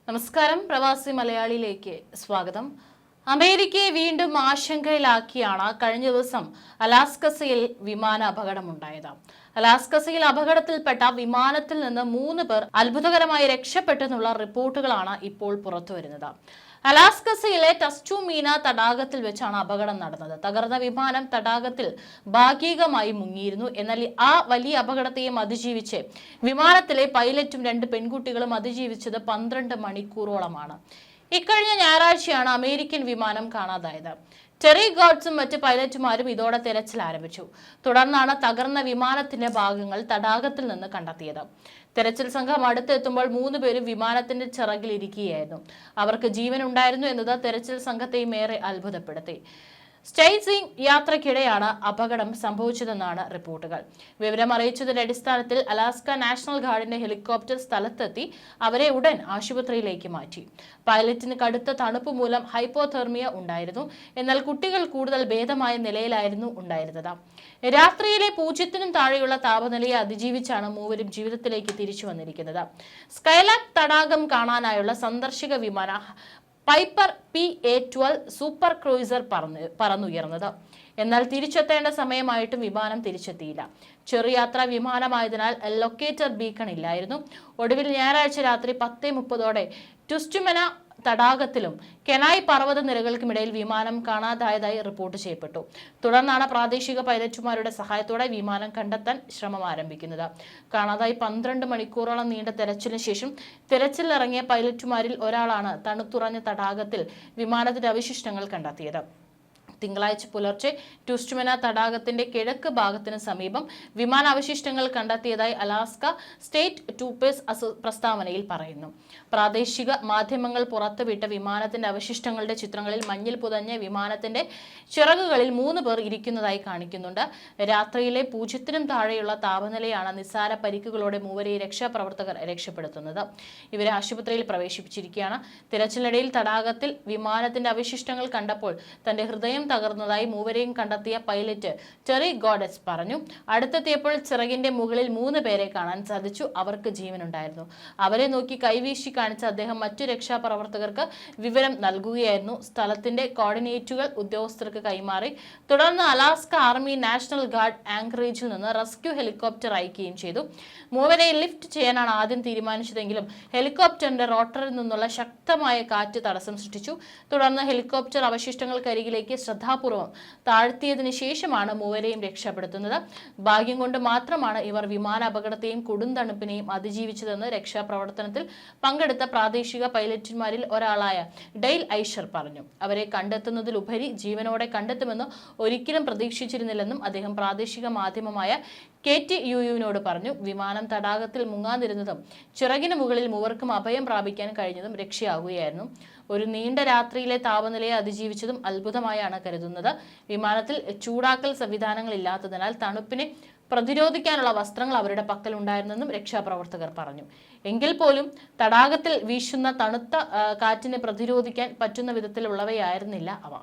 നമസ്കാരം, പ്രവാസി മലയാളിയിലേക്ക് സ്വാഗതം. അമേരിക്കയെ വീണ്ടും ആശങ്കയിലാക്കിയാണ് കഴിഞ്ഞ ദിവസം അലാസ്കയിൽ വിമാന അപകടമുണ്ടായത്. അലാസ്കയിൽ അപകടത്തിൽപ്പെട്ട വിമാനത്തിൽ നിന്ന് 3 പേർ അത്ഭുതകരമായി രക്ഷപ്പെട്ടെന്നുള്ള റിപ്പോർട്ടുകളാണ് ഇപ്പോൾ പുറത്തുവരുന്നത്. അലാസ്കയിലെ ടസ്റ്റുമീന തടാകത്തിൽ വെച്ചാണ് അപകടം നടന്നത്. തകർന്ന വിമാനം തടാകത്തിൽ ഭാഗികമായി മുങ്ങിയിരുന്നു. എന്നാൽ ആ വലിയ അപകടത്തെയും അതിജീവിച്ച് വിമാനത്തിലെ പൈലറ്റും 2 പെൺകുട്ടികളും അതിജീവിച്ചത് 12 മണിക്കൂറോളമാണ്. ഇക്കഴിഞ്ഞ ഞായറാഴ്ചയാണ് അമേരിക്കൻ വിമാനം കാണാതായത്. ടെറി ഗോഡ്സും മറ്റ് പൈലറ്റുമാരും ഇതോടെ തെരച്ചിൽ ആരംഭിച്ചു. തുടർന്നാണ് തകർന്ന വിമാനത്തിന്റെ ഭാഗങ്ങൾ തടാകത്തിൽ നിന്ന് കണ്ടെത്തിയത്. തെരച്ചിൽ സംഘം അടുത്തെത്തുമ്പോൾ 3 പേരും വിമാനത്തിന്റെ ചിറകിൽ ഇരിക്കുകയായിരുന്നു. അവർക്ക് ജീവൻ ഉണ്ടായിരുന്നു എന്നത് തെരച്ചിൽ സംഘത്തെയും ഏറെ അത്ഭുതപ്പെടുത്തി. സ്റ്റേജിംഗ് യാത്രയ്ക്കിടെയാണ് അപകടം സംഭവിച്ചതെന്നാണ് റിപ്പോർട്ടുകൾ. വിവരം അറിയിച്ചതിന്റെ അടിസ്ഥാനത്തിൽ അലാസ്ക നാഷണൽ ഗാർഡിന്റെ ഹെലികോപ്റ്റർ സ്ഥലത്തെത്തി അവരെ ഉടൻ ആശുപത്രിയിലേക്ക് മാറ്റി. പൈലറ്റിന് കടുത്ത തണുപ്പ് മൂലം ഹൈപ്പോതെർമിയ ഉണ്ടായിരുന്നു. എന്നാൽ കുട്ടികൾ കൂടുതൽ ഭേദമായ നിലയിലായിരുന്നു ഉണ്ടായിരുന്നത്. രാത്രിയിലെ 0-നും താഴെയുള്ള താപനിലയെ അതിജീവിച്ചാണ് മൂവരും ജീവിതത്തിലേക്ക് തിരിച്ചു വന്നിരിക്കുന്നത്. സ്കൈലാക് തടാകം കാണാനായുള്ള സന്ദർശക വിമാനം പൈപ്പർ PA-12 സൂപ്പർ ക്രൂയിസർ പറന്നുയർന്നത്. എന്നാൽ തിരിച്ചെത്തേണ്ട സമയമായിട്ടും വിമാനം തിരിച്ചെത്തിയില്ല. ചെറുയാത്രാ വിമാനമായതിനാൽ ലൊക്കേറ്റർ ബീക്കൺ ഇല്ലായിരുന്നു. ഒടുവിൽ ഞായറാഴ്ച രാത്രി 10:30 ടുസ്റ്റുമെന തടാകത്തിലും കെനായ് പർവ്വത നിരകൾക്കുമിടയിൽ വിമാനം കാണാതായതായി റിപ്പോർട്ട് ചെയ്യപ്പെട്ടു. തുടർന്നാണ് പ്രാദേശിക പൈലറ്റുമാരുടെ സഹായത്തോടെ വിമാനം കണ്ടെത്താൻ ശ്രമം ആരംഭിക്കുന്നത്. കാണാതായി 12 മണിക്കൂറോളം നീണ്ട തെരച്ചിലിന് ശേഷം തെരച്ചിലിറങ്ങിയ പൈലറ്റുമാരിൽ ഒരാളാണ് തണുത്തുറഞ്ഞ തടാകത്തിൽ വിമാനത്തിന്റെ അവശിഷ്ടങ്ങൾ കണ്ടെത്തിയത്. തിങ്കളാഴ്ച പുലർച്ചെ ടുസ്റ്റുമെന തടാകത്തിന്റെ കിഴക്ക് ഭാഗത്തിന് സമീപം വിമാനാവശിഷ്ടങ്ങൾ കണ്ടെത്തിയതായി അലാസ്ക സ്റ്റേറ്റ് ട്രൂപ്പേഴ്സ് പ്രസ്താവനയിൽ പറയുന്നു. പ്രാദേശിക മാധ്യമങ്ങൾ പുറത്തുവിട്ട വിമാനത്തിന്റെ അവശിഷ്ടങ്ങളുടെ ചിത്രങ്ങളിൽ മഞ്ഞിൽ പുതഞ്ഞ വിമാനത്തിന്റെ ചിറകുകളിൽ 3 പേർ ഇരിക്കുന്നതായി കാണിക്കുന്നുണ്ട്. രാത്രിയിലെ 0-നും താഴെയുള്ള താപനിലയാണ് നിസ്സാര പരിക്കുകളോടെ മൂവരെ രക്ഷാപ്രവർത്തകർ രക്ഷപ്പെടുത്തുന്നത്. ഇവരെ ആശുപത്രിയിൽ പ്രവേശിപ്പിച്ചിരിക്കുകയാണ്. തിരച്ചിലിടയിൽ തടാകത്തിൽ വിമാനത്തിന്റെ അവശിഷ്ടങ്ങൾ കണ്ടപ്പോൾ തന്റെ ഹൃദയം തകർന്നതായി മൂവരെയും കണ്ടെത്തിയ പൈലറ്റ് ടെറി ഗോഡസ് പറഞ്ഞു. അടുത്തെത്തിയപ്പോൾ ചിറകിന്റെ മുകളിൽ 3 പേരെ കാണാൻ സാധിച്ചു. അവർക്ക് ജീവനുണ്ടായിരുന്നു. അവരെ നോക്കി കൈവീശി കാണിച്ച അദ്ദേഹം മറ്റു രക്ഷാപ്രവർത്തകർക്ക് വിവരം നൽകുകയായിരുന്നു. സ്ഥലത്തിന്റെ കോർഡിനേറ്റുകൾ ഉദ്യോഗസ്ഥർക്ക് കൈമാറി. തുടർന്ന് അലാസ്ക ആർമി നാഷണൽ ഗാർഡ് ആങ്കറേജിൽ നിന്ന് റെസ്ക്യൂ ഹെലികോപ്റ്റർ അയക്കുകയും ചെയ്തു. മൂവരെ ലിഫ്റ്റ് ചെയ്യാനാണ് ആദ്യം തീരുമാനിച്ചതെങ്കിലും ഹെലികോപ്റ്ററിന്റെ റോട്ടറിൽ നിന്നുള്ള ശക്തമായ കാറ്റ് തടസ്സം സൃഷ്ടിച്ചു. തുടർന്ന് ഹെലികോപ്റ്റർ അവശിഷ്ടങ്ങൾക്കരികിലേക്ക് ശ്രദ്ധാപൂർവം താഴ്ത്തിയതിനു ശേഷമാണ് മൂവരെയും രക്ഷപ്പെടുത്തുന്നത്. ഭാഗ്യം കൊണ്ട് മാത്രമാണ് ഇവർ വിമാന അപകടത്തെയും കൊടുംതണുപ്പിനെയും അതിജീവിച്ചതെന്ന് രക്ഷാപ്രവർത്തനത്തിൽ പങ്കെടുത്ത പ്രാദേശിക പൈലറ്റുമാരിൽ ഒരാളായ ഡെയ്ൽ ഐഷർ പറഞ്ഞു. അവരെ കണ്ടെത്തുന്നതിലുപരി ജീവനോടെ കണ്ടെത്തുമെന്ന് ഒരിക്കലും പ്രതീക്ഷിച്ചിരുന്നില്ലെന്നും അദ്ദേഹം പ്രാദേശിക മാധ്യമമായ KTUU-നോട് പറഞ്ഞു. വിമാനം തടാകത്തിൽ മുങ്ങാതിരുന്നതും ചിറകിന് മുകളിൽ മൂവർക്കും അഭയം പ്രാപിക്കാൻ കഴിഞ്ഞതും രക്ഷയാകുകയായിരുന്നു. ഒരു നീണ്ട രാത്രിയിലെ താപനിലയെ അതിജീവിച്ചതും അത്ഭുതമായാണ് കരുതുന്നത്. വിമാനത്തിൽ ചൂടാക്കൽ സംവിധാനങ്ങൾ ഇല്ലാത്തതിനാൽ തണുപ്പിനെ പ്രതിരോധിക്കാനുള്ള വസ്ത്രങ്ങൾ അവരുടെ പക്കൽ ഉണ്ടായിരുന്നെന്നും രക്ഷാപ്രവർത്തകർ പറഞ്ഞു. എങ്കിൽ പോലും തടാകത്തിൽ വീശുന്ന തണുത്ത കാറ്റിനെ പ്രതിരോധിക്കാൻ പറ്റുന്ന വിധത്തിലുള്ളവയായിരുന്നില്ല അവ.